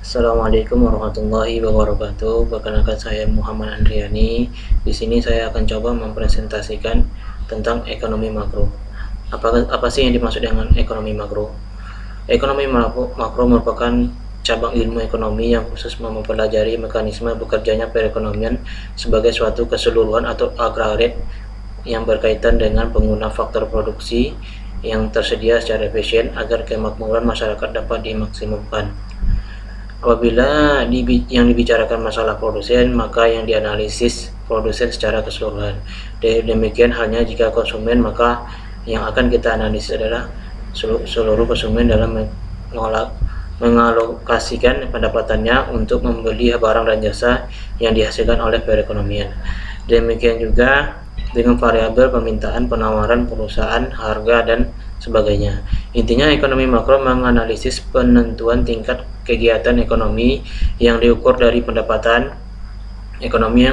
Assalamualaikum warahmatullahi wabarakatuh. Perkenalkan saya Muhammad Andriani. Di sini saya akan coba mempresentasikan tentang ekonomi makro. Apa sih yang dimaksud dengan ekonomi makro? Ekonomi makro merupakan cabang ilmu ekonomi yang khusus mempelajari mekanisme bekerjanya perekonomian sebagai suatu keseluruhan atau aggregate yang berkaitan dengan pengguna faktor produksi yang tersedia secara efisien agar kemakmuran masyarakat dapat dimaksimumkan. Apabila yang dibicarakan masalah produsen, maka yang dianalisis produsen secara keseluruhan. Demikian halnya jika konsumen, maka yang akan kita analisis adalah seluruh konsumen dalam mengalokasikan pendapatannya untuk membeli barang dan jasa yang dihasilkan oleh perekonomian. Demikian juga dengan variabel permintaan, penawaran perusahaan, harga, dan sebagainya. Intinya, ekonomi makro menganalisis penentuan tingkat kegiatan ekonomi yang diukur dari pendapatan ekonomi,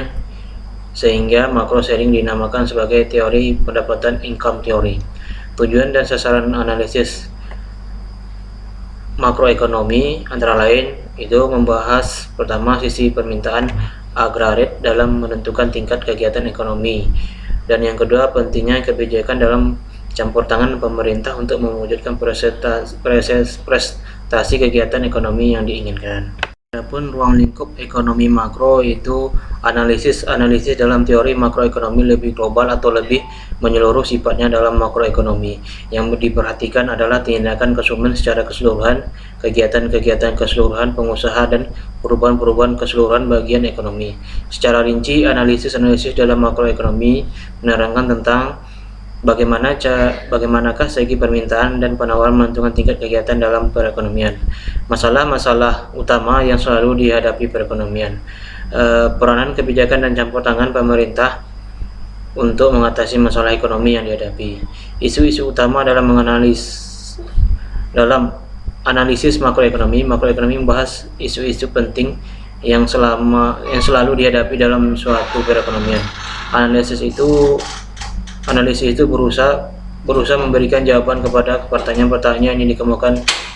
sehingga makro sering dinamakan sebagai teori pendapatan income theory. Tujuan dan sasaran analisis makroekonomi antara lain itu membahas pertama sisi permintaan aggregate dalam menentukan tingkat kegiatan ekonomi, dan yang kedua pentingnya kebijakan dalam campur tangan pemerintah untuk mewujudkan prestasi kegiatan ekonomi yang diinginkan. Adapun ruang lingkup ekonomi makro itu analisis dalam teori makroekonomi lebih global atau lebih menyeluruh sifatnya dalam makroekonomi. Yang diperhatikan adalah tindakan konsumen secara keseluruhan, kegiatan-kegiatan keseluruhan pengusaha, dan perubahan-perubahan keseluruhan bagian ekonomi. Secara rinci, analisis dalam makroekonomi menerangkan tentang bagaimanakah segi permintaan dan penawaran menentukan tingkat kegiatan dalam perekonomian. Masalah-masalah utama yang selalu dihadapi perekonomian. Peranan kebijakan dan campur tangan pemerintah untuk mengatasi masalah ekonomi yang dihadapi. Isu-isu utama dalam analisis makroekonomi membahas isu-isu penting yang selalu dihadapi dalam suatu perekonomian. Analisis itu berusaha memberikan jawaban kepada pertanyaan-pertanyaan yang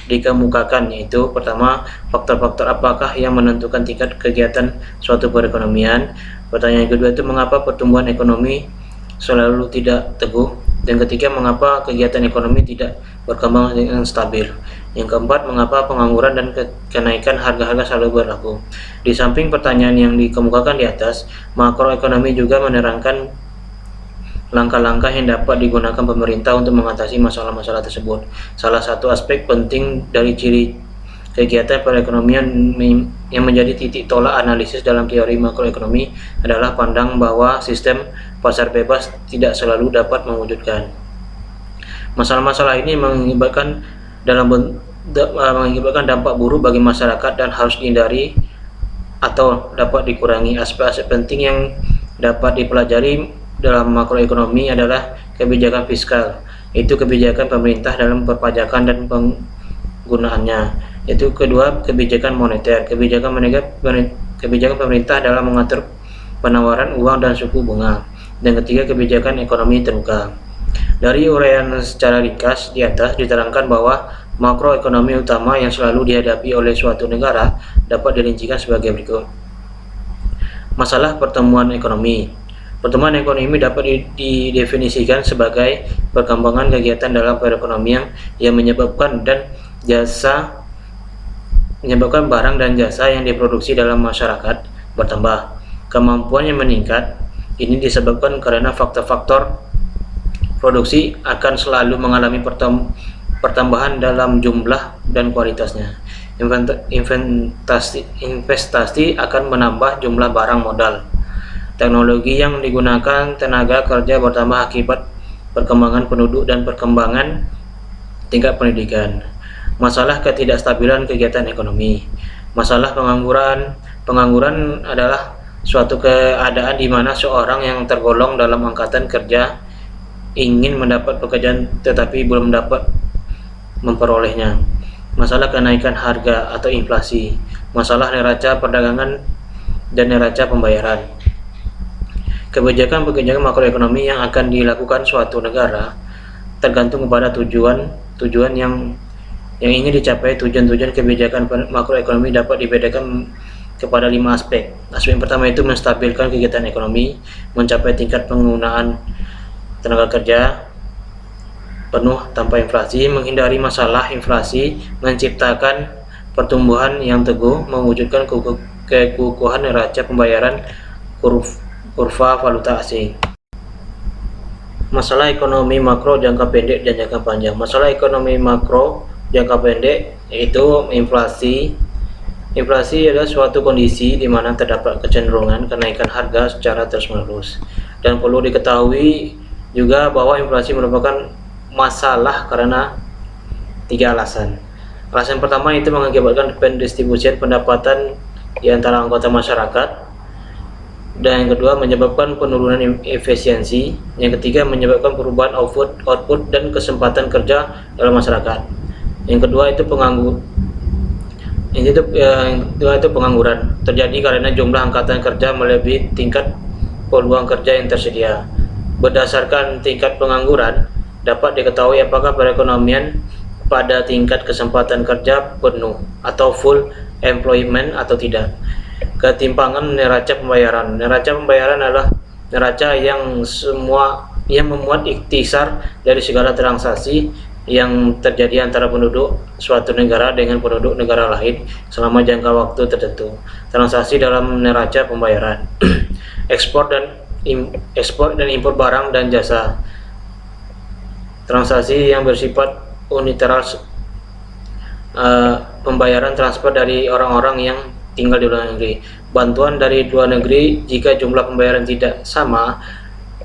dikemukakan, yaitu pertama, faktor-faktor apakah yang menentukan tingkat kegiatan suatu perekonomian. Pertanyaan kedua itu mengapa pertumbuhan ekonomi selalu tidak teguh, dan ketiga, mengapa kegiatan ekonomi tidak berkembang dengan stabil. Yang keempat, mengapa pengangguran dan kenaikan harga-harga selalu berlaku. Di samping pertanyaan yang dikemukakan di atas, makroekonomi juga menerangkan langkah-langkah yang dapat digunakan pemerintah untuk mengatasi masalah-masalah tersebut. Salah satu aspek penting dari ciri kegiatan perekonomian yang menjadi titik tolak analisis dalam teori makroekonomi adalah pandang bahwa sistem pasar bebas tidak selalu dapat mewujudkan. Masalah-masalah ini mengakibatkan dampak buruk bagi masyarakat dan harus dihindari atau dapat dikurangi. Aspek-aspek penting yang dapat dipelajari dalam makroekonomi adalah kebijakan fiskal, yaitu kebijakan pemerintah dalam perpajakan dan penggunaannya. Yaitu kedua, kebijakan moneter, kebijakan pemerintah dalam mengatur penawaran uang dan suku bunga. Dan ketiga, kebijakan ekonomi terbuka. Dari uraian secara ringkas di atas diterangkan bahwa makroekonomi utama yang selalu dihadapi oleh suatu negara dapat dirincikan sebagai berikut. Masalah pertumbuhan ekonomi. Pertumbuhan ekonomi dapat didefinisikan sebagai perkembangan kegiatan dalam perekonomian yang menyebabkan barang dan jasa yang diproduksi dalam masyarakat bertambah. Kemampuan yang meningkat ini disebabkan karena faktor-faktor produksi akan selalu mengalami pertambahan dalam jumlah dan kualitasnya. Investasi akan menambah jumlah barang modal. Teknologi yang digunakan tenaga kerja bertambah akibat perkembangan penduduk dan perkembangan tingkat pendidikan. Masalah ketidakstabilan kegiatan ekonomi. Masalah pengangguran. Pengangguran adalah suatu keadaan di mana seorang yang tergolong dalam angkatan kerja ingin mendapat pekerjaan tetapi belum dapat memperolehnya. Masalah kenaikan harga atau inflasi. Masalah neraca perdagangan dan neraca pembayaran. Kebijakan makroekonomi yang akan dilakukan suatu negara tergantung kepada tujuan yang Yang ingin dicapai, tujuan-tujuan kebijakan makroekonomi dapat dibedakan kepada 5 aspek. Aspek yang pertama itu menstabilkan kegiatan ekonomi, mencapai tingkat penggunaan tenaga kerja penuh tanpa inflasi, menghindari masalah inflasi, menciptakan pertumbuhan yang teguh, mewujudkan kekukuhan neraca pembayaran kurva valuta asing. Masalah ekonomi makro jangka pendek dan jangka panjang. Masalah ekonomi makro jangka pendek yaitu inflasi. Inflasi adalah suatu kondisi di mana terdapat kecenderungan kenaikan harga secara terus-menerus. Dan perlu diketahui juga bahwa inflasi merupakan masalah karena 3 alasan. Alasan pertama itu mengakibatkan pendistribusian pendapatan di antara anggota masyarakat. Dan yang kedua menyebabkan penurunan efisiensi. Yang ketiga menyebabkan perubahan output dan kesempatan kerja dalam masyarakat. Yang kedua itu pengangguran terjadi karena jumlah angkatan kerja melebihi tingkat peluang kerja yang tersedia. Berdasarkan tingkat pengangguran dapat diketahui apakah perekonomian pada tingkat kesempatan kerja penuh atau full employment atau tidak. Ketimpangan neraca pembayaran. Neraca pembayaran adalah neraca yang memuat ikhtisar dari segala transaksi yang terjadi antara penduduk suatu negara dengan penduduk negara lain selama jangka waktu tertentu. Transaksi dalam neraca pembayaran. ekspor dan impor barang dan jasa. Transaksi yang bersifat unilateral, pembayaran transfer dari orang-orang yang tinggal di luar negeri. Bantuan dari luar negeri jika jumlah pembayaran tidak sama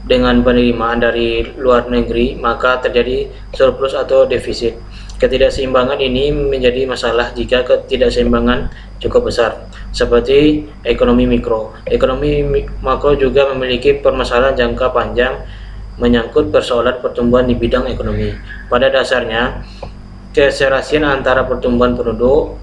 dengan penerimaan dari luar negeri, maka terjadi surplus atau defisit. Ketidakseimbangan ini menjadi masalah jika ketidakseimbangan cukup besar, seperti ekonomi mikro. Ekonomi makro juga memiliki permasalahan jangka panjang menyangkut persoalan pertumbuhan di bidang ekonomi. Pada dasarnya, keserasian antara pertumbuhan penduduk,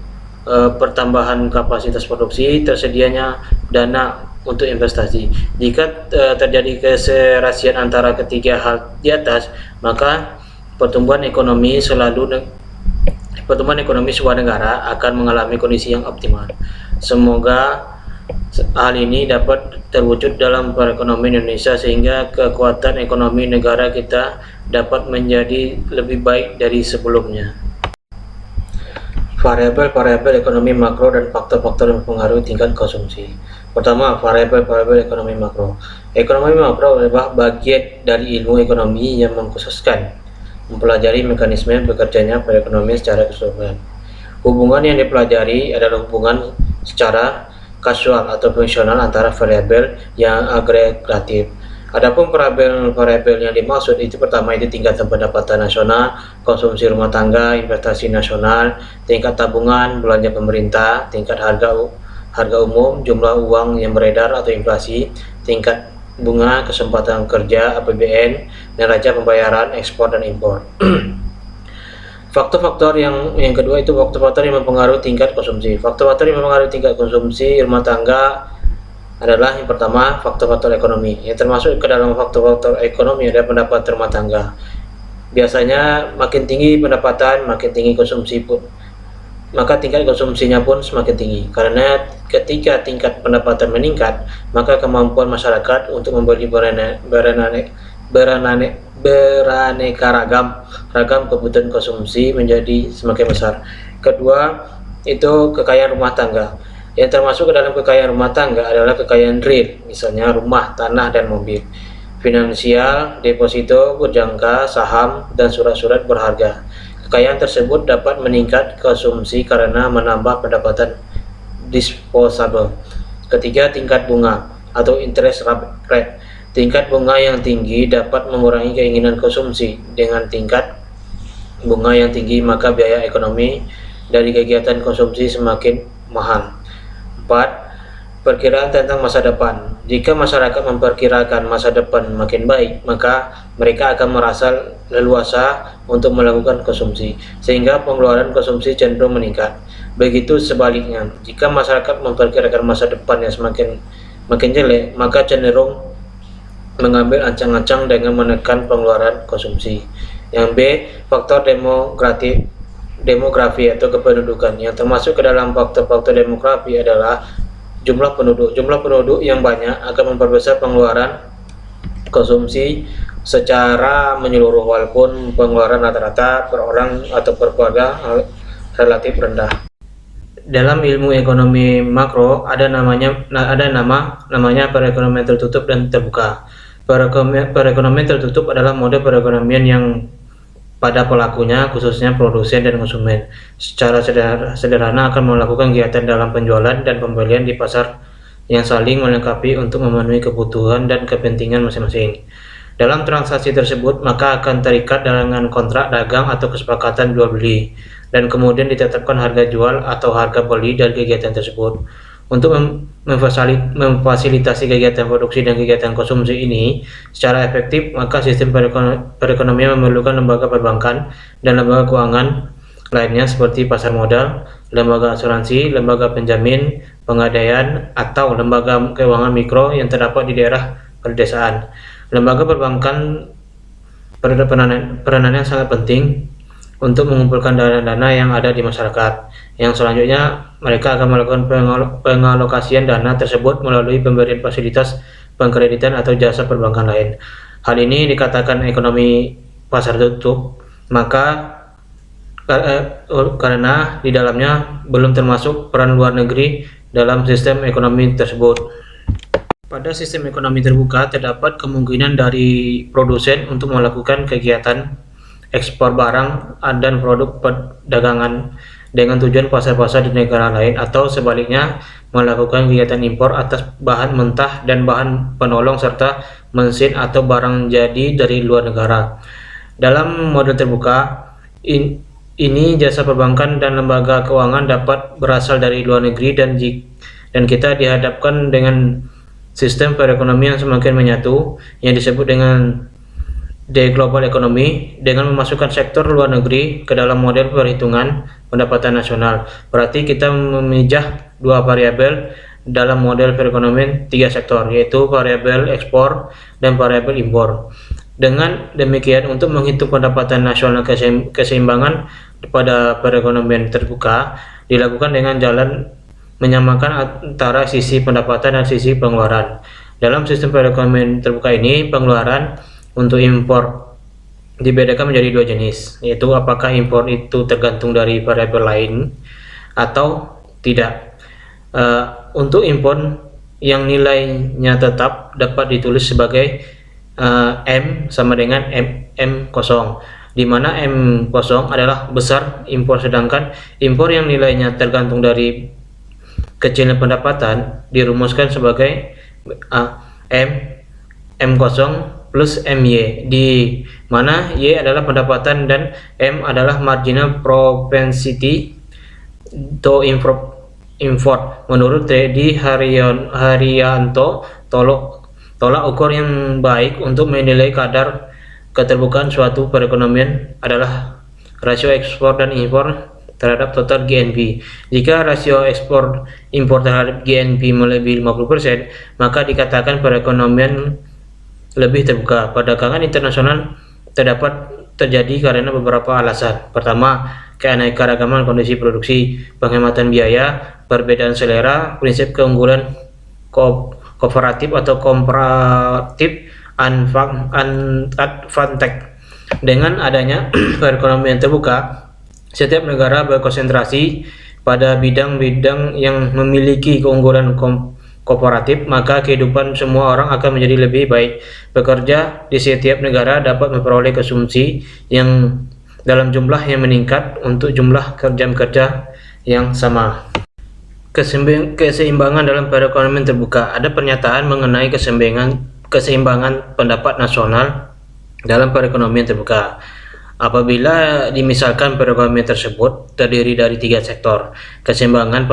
pertambahan kapasitas produksi, tersedianya dana untuk investasi. Jika terjadi keserasian antara ketiga hal di atas, maka pertumbuhan ekonomi sebuah negara akan mengalami kondisi yang optimal. Semoga hal ini dapat terwujud dalam perekonomian Indonesia sehingga kekuatan ekonomi negara kita dapat menjadi lebih baik dari sebelumnya. Variabel-variabel ekonomi makro dan faktor-faktor yang mempengaruhi tingkat konsumsi. Pertama, variabel-variabel ekonomi makro. Ekonomi makro adalah bagian dari ilmu ekonomi yang mengkhususkan mempelajari mekanisme bekerjanya perekonomian secara keseluruhan. Hubungan yang dipelajari adalah hubungan secara kasual atau fungsional antara variabel yang agregatif. Adapun variabel yang dimaksud itu pertama itu tingkatan pendapatan nasional, konsumsi rumah tangga, investasi nasional, tingkat tabungan, belanja pemerintah, tingkat harga umum, jumlah uang yang beredar atau inflasi, tingkat bunga, kesempatan kerja, APBN, neraca pembayaran, ekspor dan impor. Faktor-faktor yang kedua itu faktor-faktor yang mempengaruhi tingkat konsumsi. Faktor-faktor yang mempengaruhi tingkat konsumsi rumah tangga adalah yang pertama faktor-faktor ekonomi. Yang termasuk ke dalam faktor-faktor ekonomi adalah pendapatan rumah tangga. Biasanya makin tinggi pendapatan, makin tinggi konsumsi pun, maka tingkat konsumsinya pun semakin tinggi. Karena ketika tingkat pendapatan meningkat, maka kemampuan masyarakat untuk membeli beraneka ragam kebutuhan konsumsi menjadi semakin besar. Kedua, itu kekayaan rumah tangga. Yang termasuk ke dalam kekayaan rumah tangga adalah kekayaan real, misalnya rumah, tanah, dan mobil. Finansial, deposito, berjangka, saham, dan surat-surat berharga. Kekayaan tersebut dapat meningkat konsumsi karena menambah pendapatan disposable. Ketiga, tingkat bunga atau interest rate. Tingkat bunga yang tinggi dapat mengurangi keinginan konsumsi. Dengan tingkat bunga yang tinggi, maka biaya ekonomi dari kegiatan konsumsi semakin mahal. 4. Perkiraan tentang masa depan. Jika masyarakat memperkirakan masa depan makin baik, maka mereka akan merasa leluasa untuk melakukan konsumsi, sehingga pengeluaran konsumsi cenderung meningkat. Begitu sebaliknya, jika masyarakat memperkirakan masa depan yang makin jelek, maka cenderung mengambil ancang-ancang dengan menekan pengeluaran konsumsi. Yang B, faktor demografi atau kependudukan. Yang termasuk ke dalam faktor-faktor demografi adalah jumlah penduduk. Jumlah penduduk yang banyak akan memperbesar pengeluaran konsumsi secara menyeluruh, walaupun pengeluaran rata-rata per orang atau per keluarga relatif rendah. Dalam ilmu ekonomi makro ada namanya perekonomian tertutup dan terbuka. Perekonomian tertutup adalah mode perekonomian yang pada pelakunya, khususnya produsen dan konsumen, secara sederhana akan melakukan kegiatan dalam penjualan dan pembelian di pasar yang saling melengkapi untuk memenuhi kebutuhan dan kepentingan masing-masing. Dalam transaksi tersebut, maka akan terikat dengan kontrak dagang atau kesepakatan jual-beli, dan kemudian ditetapkan harga jual atau harga beli dari kegiatan tersebut. Untuk memfasilitasi kegiatan produksi dan kegiatan konsumsi ini secara efektif, maka sistem perekonomian memerlukan lembaga perbankan dan lembaga keuangan lainnya seperti pasar modal, lembaga asuransi, lembaga penjamin, pengadaian, atau lembaga keuangan mikro yang terdapat di daerah pedesaan. Lembaga perbankan peranannya sangat penting untuk mengumpulkan dana-dana yang ada di masyarakat. Yang selanjutnya, mereka akan melakukan pengalokasian dana tersebut melalui pemberian fasilitas pengkreditan atau jasa perbankan lain. Hal ini dikatakan ekonomi pasar tutup, maka karena di dalamnya belum termasuk peran luar negeri dalam sistem ekonomi tersebut. Pada sistem ekonomi terbuka, terdapat kemungkinan dari produsen untuk melakukan kegiatan ekspor barang dan produk perdagangan dengan tujuan pasar-pasar di negara lain, atau sebaliknya melakukan kegiatan impor atas bahan mentah dan bahan penolong serta mesin atau barang jadi dari luar negara. Dalam model terbuka ini jasa perbankan dan lembaga keuangan dapat berasal dari luar negeri, dan kita dihadapkan dengan sistem perekonomian yang semakin menyatu yang disebut dengan the global economy, dengan memasukkan sektor luar negeri ke dalam model perhitungan pendapatan nasional. Berarti kita memijah dua variabel dalam model perekonomian tiga sektor, yaitu variabel ekspor dan variabel impor. Dengan demikian, untuk menghitung pendapatan nasional keseimbangan pada perekonomian terbuka dilakukan dengan jalan menyamakan antara sisi pendapatan dan sisi pengeluaran. Dalam sistem perekonomian terbuka ini, pengeluaran untuk impor dibedakan menjadi dua jenis, yaitu apakah impor itu tergantung dari variabel lain atau tidak. Untuk impor yang nilainya tetap dapat ditulis sebagai M sama dengan M0, di mana M0 adalah besar impor, sedangkan impor yang nilainya tergantung dari kecilnya pendapatan dirumuskan sebagai M0 plus MY, di mana Y adalah pendapatan dan M adalah marginal propensity to import. Menurut Teddy Haryanto, tolak ukur yang baik untuk menilai kadar keterbukaan suatu perekonomian adalah rasio ekspor dan impor terhadap total GNP. Jika rasio ekspor impor terhadap GNP melebihi 50%, maka dikatakan perekonomian lebih terbuka. Perdagangan internasional terjadi karena beberapa alasan. Pertama, keanekaragaman kondisi produksi, penghematan biaya, perbedaan selera, prinsip keunggulan kooperatif atau komparatif advantage. Dengan adanya perekonomian terbuka, setiap negara berkonsentrasi pada bidang-bidang yang memiliki keunggulan kooperatif, maka kehidupan semua orang akan menjadi lebih baik. Pekerja di setiap negara dapat memperoleh konsumsi yang dalam jumlah yang meningkat untuk jumlah jam kerja yang sama. Keseimbangan dalam perekonomian terbuka. Ada pernyataan mengenai keseimbangan pendapat nasional dalam perekonomian terbuka. Apabila dimisalkan perekonomian tersebut terdiri dari tiga sektor, keseimbangan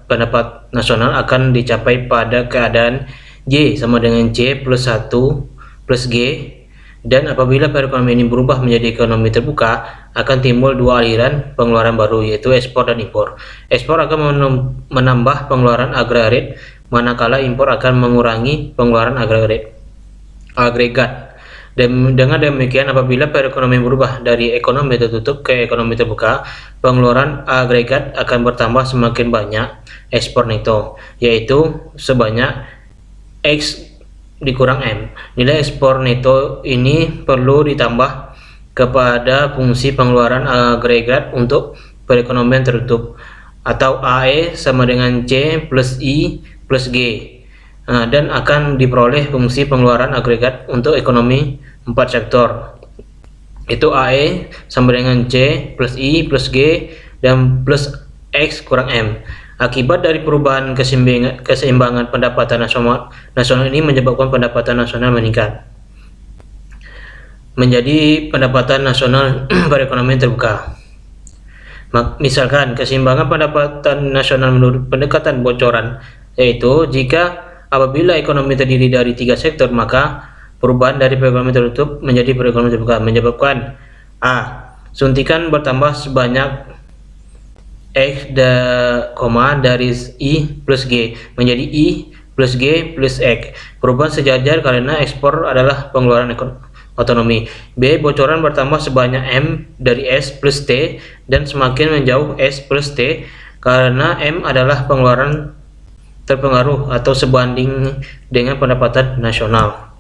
pendapat nasional akan dicapai pada keadaan Y sama dengan C plus 1 plus G, dan apabila perekonomian ini berubah menjadi ekonomi terbuka, akan timbul dua aliran pengeluaran baru, yaitu ekspor dan impor. Ekspor akan menambah pengeluaran agregat, manakala impor akan mengurangi pengeluaran agregat. Dengan demikian, apabila perekonomian berubah dari ekonomi tertutup ke ekonomi terbuka, pengeluaran agregat akan bertambah semakin banyak ekspor neto, yaitu sebanyak X dikurang M. Nilai ekspor neto ini perlu ditambah kepada fungsi pengeluaran agregat untuk perekonomian tertutup, atau AE sama dengan C plus I plus G, dan akan diperoleh fungsi pengeluaran agregat untuk ekonomi 4 sektor, itu AE sama dengan C plus I plus G dan plus X kurang M. Akibat dari perubahan keseimbangan pendapatan nasional ini menyebabkan pendapatan nasional meningkat menjadi pendapatan nasional perekonomian terbuka. Misalkan keseimbangan pendapatan nasional menurut pendekatan bocoran, yaitu jika apabila ekonomi terdiri dari 3 sektor, maka perubahan dari perekonomian tertutup menjadi perekonomian terbuka menyebabkan A. Suntikan bertambah sebanyak X dari I plus G menjadi I plus G plus X. Perubahan sejajar karena ekspor adalah pengeluaran otonomi. B. Bocoran bertambah sebanyak M dari S plus T dan semakin menjauh S plus T karena M adalah pengeluaran terpengaruh atau sebanding dengan pendapatan nasional.